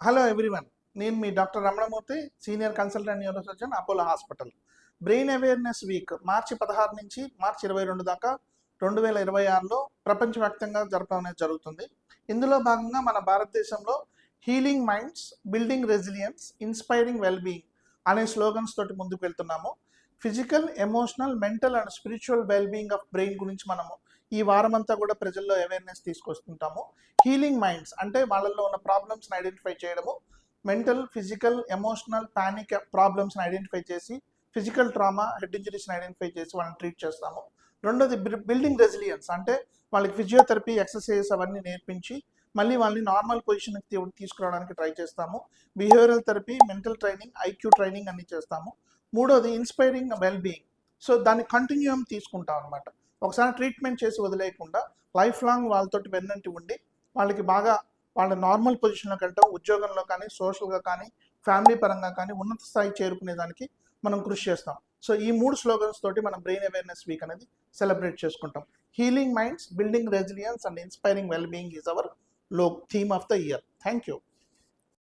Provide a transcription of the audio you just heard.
Hello everyone, నేను మీ doctor Ramanamurthy, senior consultant neuro surgeon, Apollo hospital. Brain awareness week March 16 నుంచి మార్చి 22 దాకా 2026లో ప్రపంచవ్యాప్తంగా జరపడం అనేది జరుగుతుంది. ఇందులో భాగంగా మన భారతదేశంలో healing minds, building resilience, inspiring wellbeing అనే స్లోగన్స్ తోటి ముందుకు వెళ్తున్నాము. Physical, emotional, mental and spiritual wellbeing of brain గురించి మనము ఈ వారమంతా కూడా ప్రజల్లో అవేర్నెస్ తీసుకొస్తుంటాము. హీలింగ్ మైండ్స్ అంటే వాళ్ళల్లో ఉన్న ప్రాబ్లమ్స్ని ఐడెంటిఫై చేయడము, మెంటల్, ఫిజికల్, ఎమోషనల్, పానిక్ ప్రాబ్లమ్స్ని ఐడెంటిఫై చేసి, ఫిజికల్ ట్రామా, హెడ్ ఇంజరీస్ని ఐడెంటిఫై చేసి వాళ్ళని ట్రీట్ చేస్తాము. రెండోది బిల్డింగ్ రెసిలియన్స్ అంటే వాళ్ళకి ఫిజియోథెరపీ, ఎక్సర్సైజెస్ అవన్నీ నేర్పించి మళ్ళీ వాళ్ళని నార్మల్ పొజిషన్కి తీసుకురావడానికి ట్రై చేస్తాము. Behavioural therapy, mental training, IQ training అన్ని చేస్తాము. మూడోది ఇన్స్పైరింగ్ వెల్బీయింగ్. సో దాన్ని కంటిన్యూయం తీసుకుంటాం అనమాట. ఒకసారి ట్రీట్మెంట్ చేసి వదిలేయకుండా లైఫ్ లాంగ్ వాళ్ళతోటి వెన్నంటి ఉండి వాళ్ళకి బాగా వాళ్ళ నార్మల్ పొజిషన్లోకి వెళ్ళటం, ఉద్యోగంలో కానీ, సోషల్గా కానీ, ఫ్యామిలీ పరంగా కానీ ఉన్నత స్థాయి చేరుకునే దానికి మనం కృషి చేస్తాం. సో ఈ 3 స్లోగన్స్ తోటి మనం బ్రెయిన్ అవేర్నెస్ వీక్ అనేది సెలబ్రేట్ చేసుకుంటాం. Healing minds, building resilience and inspiring wellbeing is our theme of the year. Thank you.